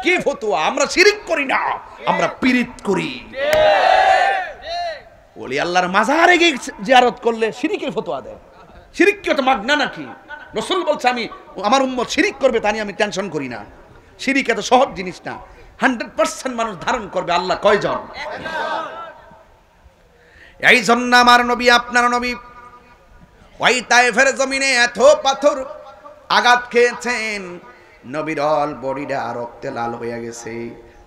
কি ফতোয়া? আমরা শিরিক করি না, আমরা পীড়িত করি। ওলি আল্লাহর মাজারে গিয়ে জিয়ারত করলে শিরিকের ফতোয়া দেয়। শিরিক কি তো মাগনা নাকি? রাসূল বলছে আমি আমার উম্মত শিরিক করবে তা নিয়ে আমি টেনশন করি না। শিরিক এত সহজ জিনিস না। 100% মানুষ ধারণ করবে। আল্লাহ কয়জন? এই জন্য আমার নবী, আপনার নবী ওই তায়েফের জমিনে এত পাথর আঘাত খেয়েছেন, নবীর অল বডিটা রক্তে লাল হয়ে গেছে।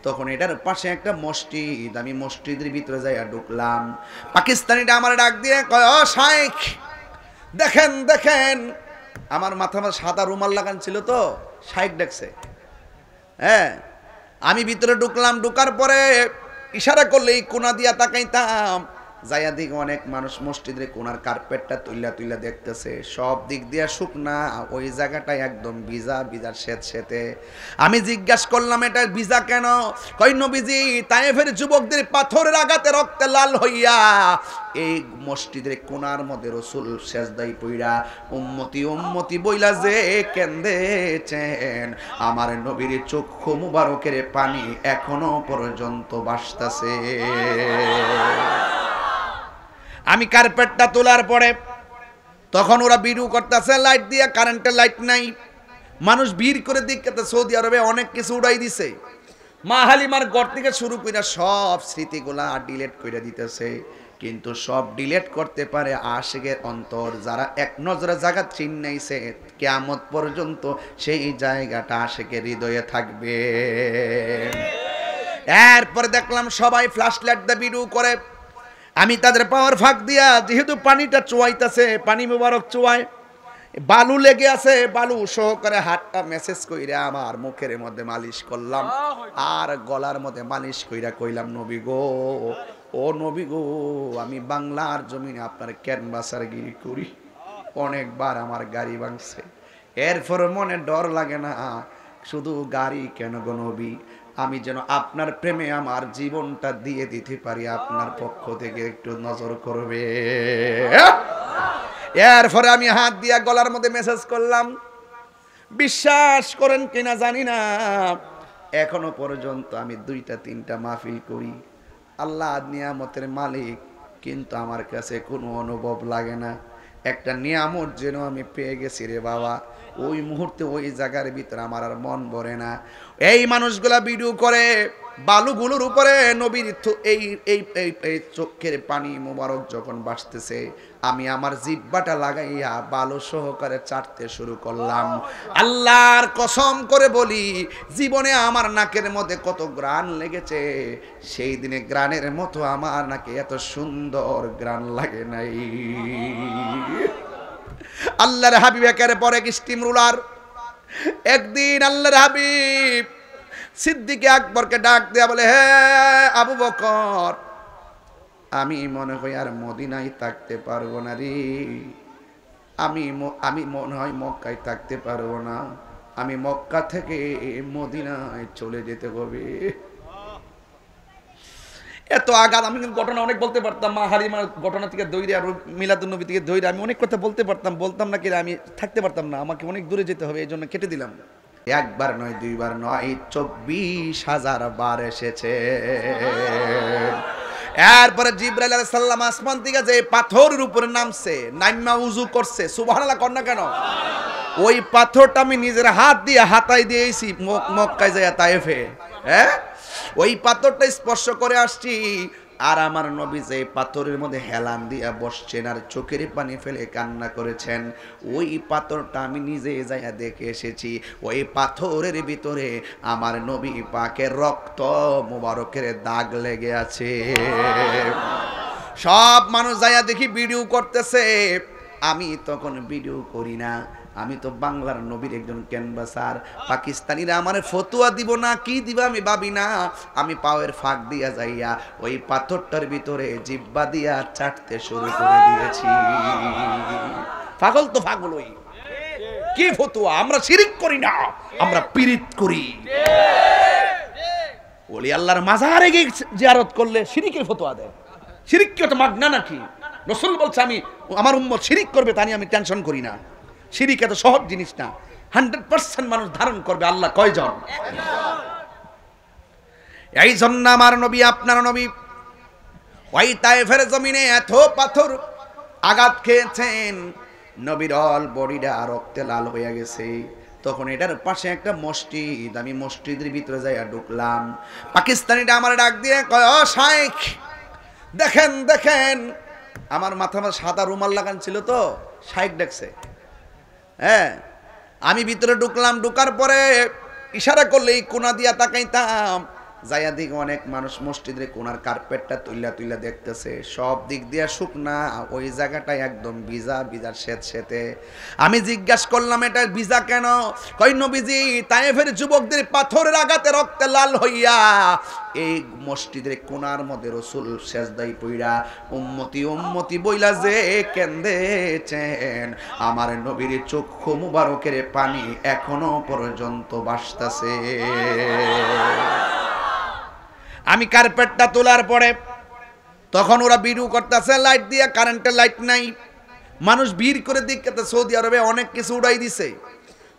তখন এটার পাশে একটা মসজিদ, আমি মসজিদের ভিতরে যাইয়া ঢুকলাম। পাকিস্তানিটা আমার ডাক দিয়ে কয়, ও শাইখ দেখেন দেখেন, আমার মাথা সাদা রুমাল লাগান ছিল তো, শাইখ ডাকছে। হ্যাঁ, আমি ভিতরে ঢুকলাম। ঢুকার পরে ইশারা করলে এই কোনা দিয়া তাকাইতাম, যাইয়া দিকে অনেক মানুষ মসজিদের কোনার কার্পেটটা তুইলা দেখতেছে, সব দিক দিয়া শুকনা, ওই জায়গাটা একদম ভিজা ভিজা সেতে। আমি জিজ্ঞাসা করলাম এটা ভিজা কেন? কই নবীজি তায়েফের যুবকদের পাথরের আঘাতে রক্তে লাল হইয়া এই মসজিদের কোনার মধ্যে রাসূল সেজদায় পইড়া উম্মতি উম্মতি বইলা যে কেন্দেছেন, আমার নবীর চক্ষু মুবারকের পানি এখনো পর্যন্ত ভাসতেছে। আমি কার্পেটটা তোলার পরে তখন ওরা ভিডিও করতেছে লাইট দিয়ে, কারেন্টের লাইট নাই, মানুষ ভিড় করে দেখতে। সৌদি আরবে অনেক কিছু উড়াই দিছে, মা হালিমার ঘর থেকে শুরু করে সব স্মৃতিগুলা ডিলিট করে দিতেছে। কিন্তু সব ডিলিট করতে পারে আশিকের অন্তর, যারা এক নজরে জায়গা চিন্নাইছে, কিয়ামত পর্যন্ত সেই জায়গাটা আশিকের হৃদয়ে থাকবে। এরপরে দেখলাম সবাই ফ্ল্যাশ লাইট দিয়ে ভিডিও করে। আমি তাদের পাওয়ার ফাঁক দিয়া, যেহেতু পানিটা চুয়াইতেছে, পানি মোবারক চুয়ায়, বালু লেগে আছে, বালু সহকারে হাতটা মেসেজ কইরা আমার মুখের মধ্যে মালিশ করলাম, আর গলার মধ্যে মালিশ কইরা কইলাম, নবী গো, ও নবী গো, আমি বাংলার জমিনে আপনার ক্যানভাসার গিরি করি, অনেকবার আমার গাড়ি ভাঙছে, এরপর মনে ডর লাগে না, শুধু গাড়ি কেন গো নবী, আমি যেন আপনার প্রেমে আমার জীবনটা দিয়ে দিতে পারি, আপনার পক্ষ থেকে একটু নজর করবে। এরপরে আমি হাত দিয়া গলার মধ্যে মেসেজ করলাম। বিশ্বাস করেন কিনা জানি না, এখনো পর্যন্ত আমি 2-3টা মাহফিল করি, আল্লাহ নিয়ামতের মালিক, কিন্তু আমার কাছে কোনো অনুভব লাগে না একটা নিয়ামত যেন আমি পেয়ে গেছি রে বাবা। ওই মুহূর্তে ওই জায়গার ভিতরে আমার আর মন ভরে না। এই মানুষগুলা ভিডিও করে বালুগুলোর উপরে নবীর এই এই এই চোখের পানি মোবারক যখন ভাসতেছে, আমি আমার জিহ্বাটা লাগাইয়া বালু সহকারে চাটতে শুরু করলাম। আল্লাহর কসম করে বলি, জীবনে আমার নাকের মধ্যে কত গ্রাণ লেগেছে, সেই দিনে গ্রাণের মতো আমার নাকে এত সুন্দর গ্রাণ লাগে নাই। আল্লাহর হাবিব একের পর এক স্টিম রুলার। একদিন আল্লাহর হাবিব সিদ্দিক আকবরকে ডাক দেয়া বলে, হে আবু বকর, আমি মনে হয় আর মদিনায় থাকতে পারবো না রে, আমি মনে হয় মক্কায় থাকতে পারবো না, আমি মক্কা থেকে মদিনায় চলে যেতে হবে। এত আঘাত। আমি কিন্তু ঘটনা অনেক বলতে পারতাম, মা হালিমার ঘটনা থেকে দৌড়ে আর মিলাদুন্নবী থেকে দৌড়ে আমি অনেক কথা বলতে পারতাম, বলতাম না কি আমি থাকতে পারতাম না, আমাকে অনেক দূরে যেতে হবে, এই জন্য কেটে দিলাম। একবার নয়, দুইবার নয়, 24,000 বার এসেছে। এরপরে জিবরাইল আলাইহিস সালাম আসমান থেকে যে পাথরের উপরে নামছে, নাইমা উযু করছে, সুবহানাল্লাহ কর না কেন? ওই পাথরটা আমি নিজের হাত দিয়ে হাতায় দিয়েছি মক্কায় যায় তায়েফে। হ্যাঁ, ওই পাথরটা স্পর্শ করে আসছি, আর আমার নবী যে পাথরের মধ্যে হেলান দিয়া বসছেন আর চোখের পানি ফেলে কান্না করেছেন, ওই পাথরটা আমি নিজে যাইয়া দেখে এসেছি। ওই পাথরের ভিতরে আমার নবী পাকের রক্ত মুবারকের দাগ লেগে আছে। সব মানুষ যাইয়া দেখি ভিডিও করতেছে, আমি তখন ভিডিও করি না, আমি তো বাংলার নবীর একজন ক্যানভাসার। পাকিস্তানিরা আমার ফতুয়া দিব না কি দিবা আমি ভাবি না, আমি পাওয়ের ফাঁক দিয়া যাইয়া ওই পাথরটার ভিতরে জিহ্বা দিয়া চাটতে শুরু করে দিয়েছি। পাগল তো পাগলই, কি ফতুয়া? আমরা শিরিক করি না, আমরা পীড়িত করি। ওলি আল্লাহর মাজারে গিয়ে জিয়ারত করলে শিরিকের ফতুয়া দেয়। শিরিক কি তো মাগনা নাকি? রাসূল বলছে আমি আমার উম্মত শিরিক করবে তা নিয়ে আমি টেনশন করি না। শিরিক এত সহজ জিনিস না। 100% মানুষ ধারণ করবে। আল্লাহ কয়জন? এই জন্য আমার নবী আপনার নবী ওই তায়েফের জমিনে এত পাথর আঘাত খেয়েছেন, নবীর অল বডিটা রক্তে লাল হয়ে গেছে। তখন এটার পাশে একটা মসজিদ, আমি মসজিদের ভিতরে যাইয়া ঢুকলাম। পাকিস্তানিটা আমার ডাক দিয়ে কয়, ও শাইখ দেখেন দেখেন, আমার মাথা সাদা রুমাল লাগান ছিল তো, শাইখ ডাকছে। হ্যাঁ, আমি ভিতরে ঢুকলাম, ঢুকার পরে ইশারা করলে এই কোনা দিয়া তাকাইতাম, যাইয়া দিকে অনেক মানুষ মসজিদের কোনার কার্পেটটা তুইলা তুইলা দেখতেছে, সব দিক দিয়া শুকনা, ওই জায়গাটায় একদম ভিজা ভিজা সেতে। আমি জিজ্ঞাসা করলাম এটা ভিজা কেন? কই নবীজি তায়েফের যুবকদের পাথরের আঘাতে রক্তে লাল হইয়া এই মসজিদের কোনার মধ্যে রাসূল সেজদায় পইড়া উম্মতি উম্মতি বইলা যে কেঁদেছেন, আমার নবীর চক্ষু মুবারকের পানি এখনো পর্যন্ত ভাসতেছে। আমি কার্পেটটা তোলার পরে তখন ওরা ভিডিও করতেছে লাইট দিয়ে, কারেন্টের লাইট নাই, মানুষ ভিড় করে দেখতে। সৌদি আরবে অনেক কিছু উড়াই দিছে,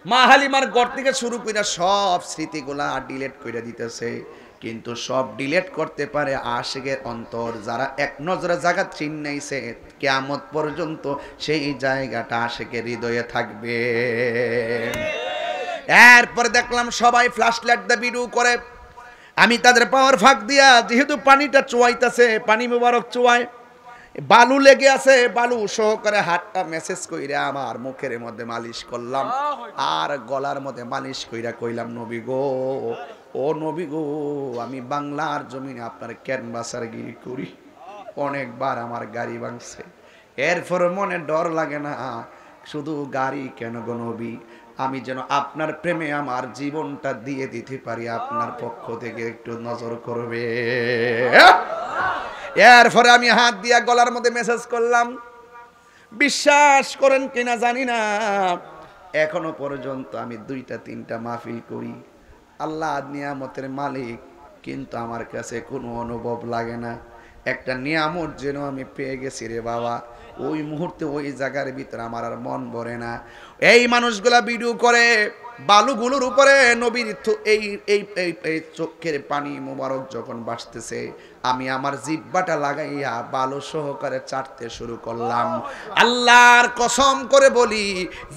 মা হালিমার ঘর থেকে শুরু করে সব স্মৃতিগুলা ডিলিট করে দিতেছে। কিন্তু সব ডিলিট করতে পারে আশিকের অন্তর, যারা এক নজরে জায়গা চিন্নাইছে, কিয়ামত পর্যন্ত সেই জায়গাটা আশিকের হৃদয়ে থাকবে। এরপরে দেখলাম সবাই ফ্ল্যাশ লাইট দিয়ে ভিডিও করে। আমি তাদের পাওয়ার ফাঁক দিয়া, যেহেতু পানিটা চুয়াইতেছে, পানি মোবারক চুয়ায়, বালু লেগে আছে, বালু সহকারে হাতটা মেসেজ কইরা আমার মুখের মধ্যে মালিশ করলাম, আর গলার মধ্যে মালিশ কইরা কইলাম, নবী গো, ও নবী গো, আমি বাংলার জমিনে আপনার ক্যানভাসার গিরি করি, অনেকবার আমার গাড়ি ভাঙছে, এরপর মনে ডর লাগে না, শুধু গাড়ি কেন গো নবী, আমি যেন আপনার প্রেমে আমার জীবনটা দিয়ে দিতে পারি, আপনার পক্ষ থেকে একটু নজর করবে। এরপরে আমি হাত দিয়া গলার মধ্যে মেসেজ করলাম। বিশ্বাস করেন কিনা জানি না, এখনো পর্যন্ত আমি 2-3টা মাহফিল করি, আল্লাহ নিয়ামতের মালিক, কিন্তু আমার কাছে কোনো অনুভব লাগে না একটা নিয়ামত যেন আমি পেয়ে গেছি রে বাবা। ওই মুহূর্তে ওই জায়গার ভিতরে আমার আর মন ভরে না। এই মানুষগুলা ভিডিও করে বালুগুলোর উপরে নবীর এই এই এই চোখের পানি মোবারক যখন ভাসতেছে, আমি আমার জিহ্বাটা লাগাইয়া বালু সহকারে চাটতে শুরু করলাম। আল্লাহর কসম করে বলি,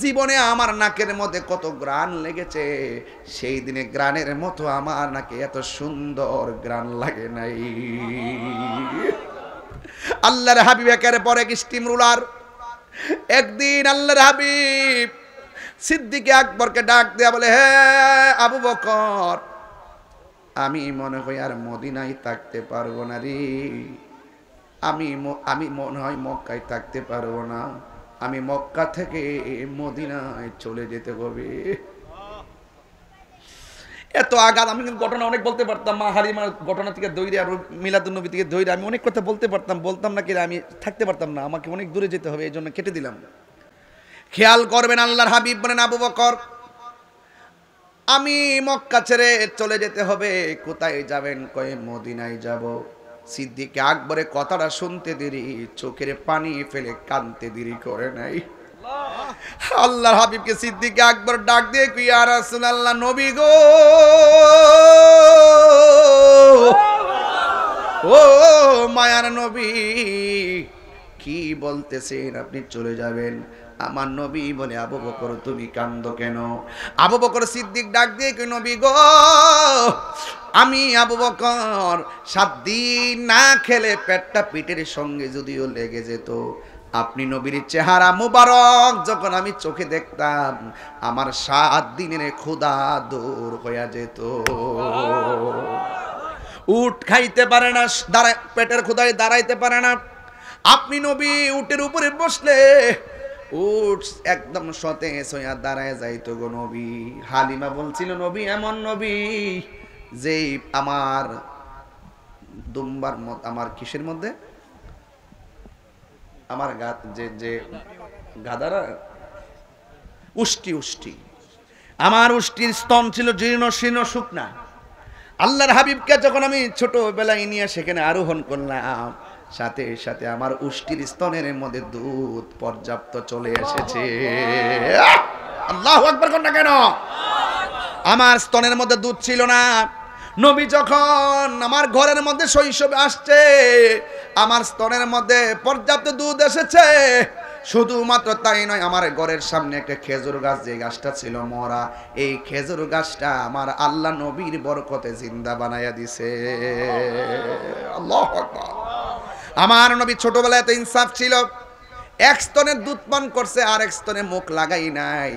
জীবনে আমার নাকের মধ্যে কত গ্রাণ লেগেছে, সেই দিনে গ্রাণের মতো আমার নাকে এত সুন্দর গ্রাণ লাগে নাই। আল্লাহর হাবিব একের পর এক স্টিম রুলার। একদিন আল্লাহর হাবিব সিদ্দিক আকবরকে ডাক দেয়া বলে, হে আবু বকর, আমি মনে হয় আর মদিনায় থাকতে পারবো না রে, আমি মনে হয় মক্কায় থাকতে পারবো না, আমি মক্কা থেকে মদিনায় চলে যেতে হবে। এত আঘাত। আমি কিন্তু ঘটনা অনেক বলতে পারতাম, মা হালিমার ঘটনা থেকে দৌড়ে আর মিলাদুন্নবী থেকে দৌড়ে আমি অনেক কথা বলতে পারতাম, বলতাম না কি আমি থাকতে পারতাম না, আমাকে অনেক দূরে যেতে হবে, এই জন্য কেটে দিলাম। খেয়াল করবেন, আল্লাহর হাবিব বলেন, আবু বকর, আমি মক্কা ছেড়ে চলে যেতে হবে। কোথায় যাবেন? কয়ে মদিনায় যাব। সিদ্দিক আকবরে কথাটা শুনতে দেরি, চোখের পানি ফেলে কাঁদতে দেরি করে নাই। আল্লাহর হাবিবকে সিদ্দিক আকবর ডাক দিয়ে কই, ইয়া রাসূলুল্লাহ, নবী গো, ও মায়ার নবী, কি বলতেছেন আপনি চলে যাবেন? আমার নবী বলে, আবু বকর তুমি কান্দো কেন? আবু বকর সিদ্দিক ডাক দিয়ে কই, নবী গো, আমি আবু বকর 7 দিন না খেলে পেটটা পিঠের সঙ্গে যদিও লেগে যেত, আপনি নবীর চেহারা মুবারক যখন আমি চোখে দেখতাম, আমার 7 দিনের ক্ষুধা দূর হয়ে যেত। উট খাইতে পারে না, দাঁড়ায়, পেটের ক্ষুধায় দাঁড়াইতে পারে না। আপনি নবী উটের উপরে বসলে উট একদম সতেজ হইয়া দাঁড়ায় যাইতো গো নবী। হালিমা বলছিল, নবী এমন নবী যে আমার দুম্বার মত, আমার কিসের মধ্যে, আমার যে গাদারা উষ্টি, আমার উষ্টির স্তন ছিল জীর্ণ শীর্ণ শুকনা। আল্লাহর হাবিবকে যখন আমি ছোটবেলায় নিয়ে সেখানে আরোহণ করলাম, সাথে সাথে আমার উষ্টির স্তনের মধ্যে দুধ পর্যাপ্ত চলে এসেছে। আল্লাহু আকবার। কোন না কেন? আমার স্তনের মধ্যে দুধ ছিল না, নবী যখন আমার ঘরের মধ্যে শৈশবে আসছে, আমার স্তনের মধ্যে পর্যাপ্ত দুধ এসেছে। শুধুমাত্র তাই নয়, আমার ঘরের সামনে একটা খেজুর গাছ, যে গাছটা ছিল মরা, এই খেজুর গাছটা আমার আল্লাহ নবীর বরকতে জিন্দা বানাইয়া দিছে। আল্লাহু আকবার। আমার নবী ছোটবেলায় এত ইনসাফ ছিল, এক স্তনের দুধ পান করছে আর এক স্তনে মুখ লাগাই নাই।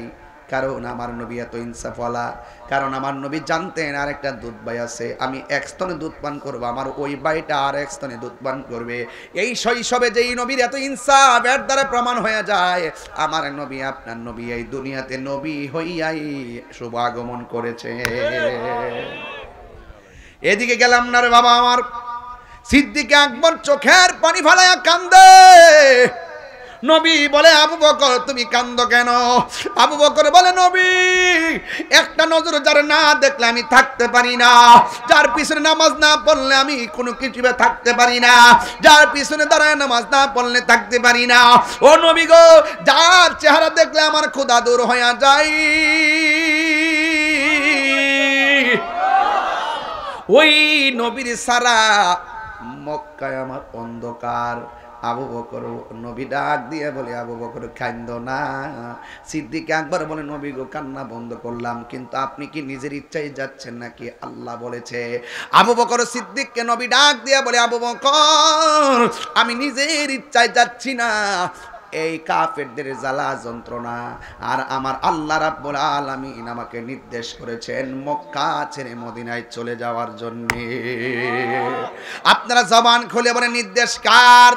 কারণ আমার নবী এত ইনসাফওয়ালা, কারণ আমার নবী জানতেন আর একটা দুধ ভাই আছে, আমি এক স্তনে দুধ পান করবো, আমার ওই ভাইটা আর এক স্তনে দুধ পান করবে। এই শৈশবে যেই নবীর এত ইনসাফ, এর দ্বারা প্রমাণ হয়ে যায় আমার নবী, আপনার নবী এই দুনিয়াতে নবী হইয়াই শুভ আগমন করেছে। এদিকে গেলাম না রে বাবা, আমার সিদ্দিক আকবর চোখের পানি ফালাইয়া কান্দে। নবী বলে, আবু বকর তুমি কান্দো কেন? আবু বকর বলে, নবী একটা নজর যার না দেখলে আমি থাকতে পারি না, যার পিছনে নামাজ না পড়লে আমি কোনো কিছুতে থাকতে পারি না, যার পিছনে দাঁড়ায় নামাজ না পড়লে থাকতে পারি না। ও নবী গো, যার চেহারা দেখলে আমার ক্ষুধা দূর হয়ে যায়, ওই নবীর সারা মক্কায় আমার অন্ধকার। আবু বকর, নবী ডাক দিয়ে বলে, আবু বকর কান্দো না। সিদ্দিক আকবর বলে, নবী গো কান্না বন্ধ করলাম, কিন্তু আপনি কি নিজের ইচ্ছায় যাচ্ছেন নাকি আল্লাহ বলেছে? আবু বকর সিদ্দিককে নবী ডাক দিয়ে বলে, আবু বকর আমি নিজের ইচ্ছায় যাচ্ছি না, এই কাফেরদের জ্বালা যন্ত্রণা, আর আমার আল্লাহ রাব্বুল আলামিন আমাকে নির্দেশ করেছেন মক্কা ছেড়ে মদিনায় চলে যাওয়ার জন্য। আপনারা জবান খুলে বলে, নির্দেশ কার?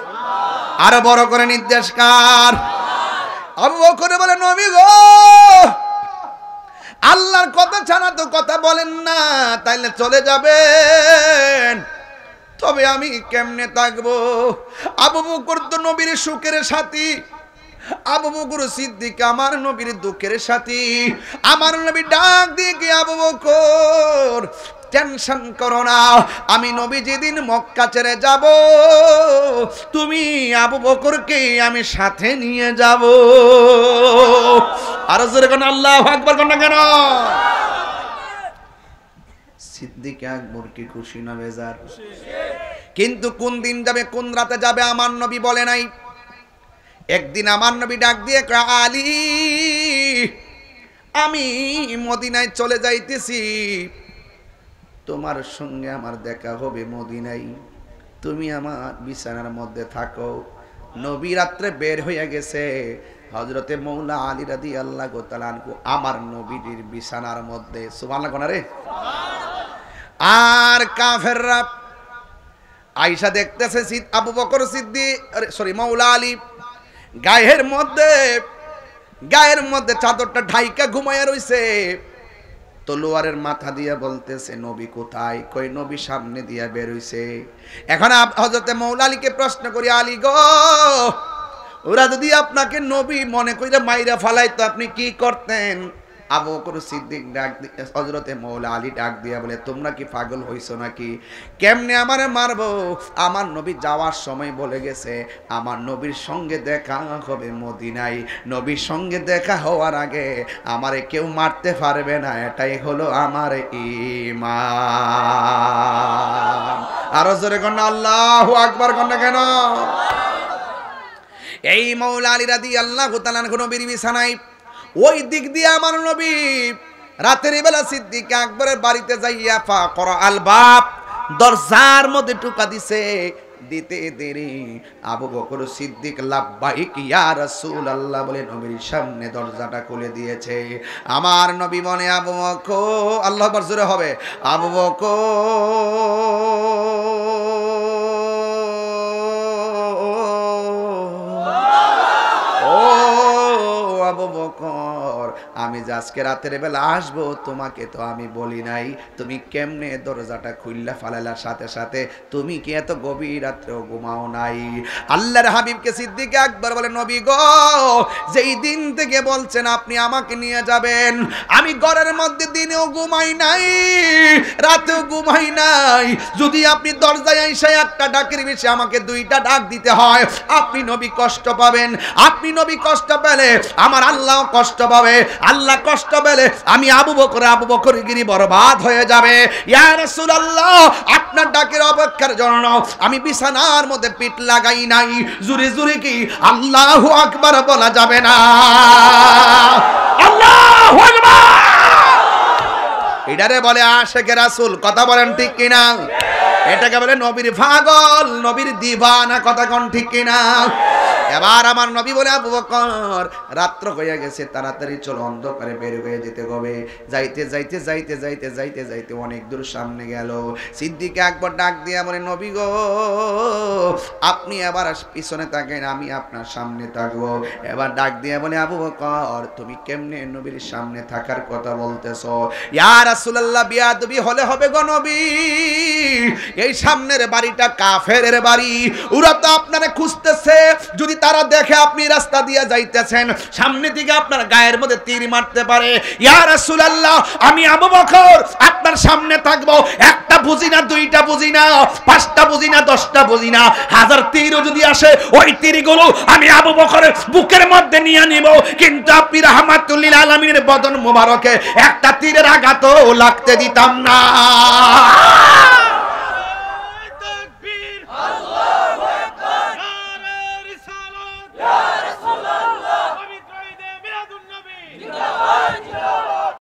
আরো বড় করে, নির্দেশ কার? আবু বকর বলে, নবী গো আল্লাহর কথা ছাড়া তো কথা বলেন না, তাইলে চলে যাবেন, তবে আমি কেমনে থাকবো? আবু বকর তো নবীর সুখের সাথী, আবু বকর সিদ্দিক আমার নবীর দুঃখের সাথী। আমার নবী ডাক দিয়ে কি, আবু বকর টেনশন করো না, আমি নবী যেদিন মক্কা ছেড়ে যাব, তুমি আবু বকরকে আমি সাথে নিয়ে যাব। আর জোরে কোন আল্লাহু আকবার কোন না কেন? সিদ্দিক আকবর কি খুশি না বেজার? কিন্তু কোন দিন যাবে, কোন রাতে যাবে আমার নবী বলে নাই। একদিন আমার নবী ডাক দিয়ে কয়, আলী আমি মদিনায় চলে যাইতেছি, তোমার সঙ্গে আমার দেখা হবে মদিনায়, তুমি আমার বিছানার মধ্যে থাকো। নবী রাত্রে বের হইয়া গেছে, হযরতে মৌলা আলী রাদিয়াল্লাহু তাআলা আনহু আমার নবীর বিছানার মধ্যে। সুবহানাল্লাহ কোন রে? আর কাফেররা আয়েশা দেখতেছে আবু বকর সিদ্দিক, সরি মৌলা আলী গায়ের মধ্যে চাদরটা ঢাইকা ঘুমায়া রইছে, তলোয়ারের মাথা দিয়া বলতেছে, নবী কোথায়? কই নবী সামনে দিয়া বের হইছে। এখন হযরতে মৌলা আলীকে প্রশ্ন করি, আলী গো ওরা যদি আপনাকে নবী মনে কইরা মাইরা ফালাইতো আপনি কি করতেন? আবু বকর সিদ্দিক ডাক দিয়ে, হযরতে মৌলা আলী ডাক দিয়া বলে, তোমরা কি পাগল হইছো নাকি? কেমনে আমারে মারবো? আমার নবী যাওয়ার সময় বলে গেছে আমার নবীর সঙ্গে দেখা হবে মদিনায়, নবীর সঙ্গে দেখা হওয়ার আগে আমারে কেউ মারতে পারবে না, এটাই হলো আমার ঈমান। আরো জোরে কোন আল্লাহু আকবার কোন না কেন? এই মৌলা আলী রাদিয়াল্লাহু তাআলা নবীর বিছানায় ওই দিক দিয়ে আমার নবী রাতের বেলা সিদ্দিক আকবরের বাড়িতে যাইয়া ফাকরা আল বাব, দরজার মধ্যে টোকা দিছে। দিতে দেরি আবু বকর সিদ্দিক লাব্বাইক ইয়া রাসূলুল্লাহ বলে নবীর সামনে দরজাটা খুলে দিয়েছে। আমার নবী মনে, আবু বকর, আল্লাহু আকবার জোরে হবে, আবু আবু বকর আমি যে আজকে রাতের বেলা আসবো তোমাকে তো আমি বলি নাই, তুমি কেমনে দরজাটা খুললা ফালাইলার সাথে সাথে? তুমি কি এত গভীর রাত্রেও ঘুমাও নাই? আল্লাহর হাবিবকে সিদ্দিক আকবর বলে, নবী গো যেই দিন থেকে বলছেন আপনি আমাকে নিয়ে যাবেন, আমি ঘরের মধ্যে দিনেও ঘুমাই নাই, রাতেও ঘুমাই নাই। যদি আপনি দরজায় এসে একটা ডাকের বেশি আমাকে দুইটা ডাক দিতে হয়, আপনি নবী কষ্ট পাবেন। আপনি নবী কষ্ট পেলে আমার আল্লাহ কষ্ট পাবে। আল্লাহ আল্লাহ কষ্ট পেলে আমি আবু বকর গিরি বরবাদ হয়ে যাবে। ইয়া রাসূলুল্লাহ, আপনার ডাকের অপেক্ষার জন্য আমি বিছানার মধ্যে পিঠ লাগাই নাই। জুরি জুরি কি আল্লাহু আকবার বলা যাবে না? আল্লাহু আকবার, এটারে বলে আশিকে রাসূল। কথা বলেন ঠিক কিনা? এটাকে বলে নবীর পাগল, নবীর দিওয়ানা। কথা কোন ঠিক কিনা? এবার আমার নবী বলে, আবু বকর রাত্র হয়ে গেছে, তাড়াতাড়ি চলো, অন্ধকারে বের হয়ে যেতে হবে। যাইতে যাইতে যাইতে যাইতে যাইতে যাইতে অনেক দূর সামনে গেল। সিদ্দিক আকবর ডাক দিয়া বলে, নবী গো, আপনি এবার পিছনে থাকেন, আমি আপনার সামনে থাকবো। এবার ডাক দিয়া বলে, আবু বকর তুমি কেমনে নবীর সামনে থাকার কথা বলতেছো? ইয়া রাসূলুল্লাহ, বিয়াদবি হলে হবে গো নবী। এই সামনের বাড়িটা কাফেরের বাড়ি, ওরা তো আপনারে খুঁজতেছে। যদি তারা দেখে আপনি রাস্তা দিয়ে যাইতেছেন, সামনে দিকে আপনার গায়ের মধ্যে তীর মারতে পারে। ইয়া রাসূলুল্লাহ, আমি আবু বকর আপনার সামনে থাকবো। একটা বুঝি না, দুইটা বুঝি না, পাঁচটা বুঝি না, 10টা বুঝি না, 1000 তীরও যদি আসে, ওই তীরগুলো আমি আবু বকরের বুকের মধ্যে নিয়ে নিব। কিন্তু আপনি রাহমাতুল লিল আলামিনের বদন মোবারকে একটা তীরের আঘাতও লাগতে দিতাম না।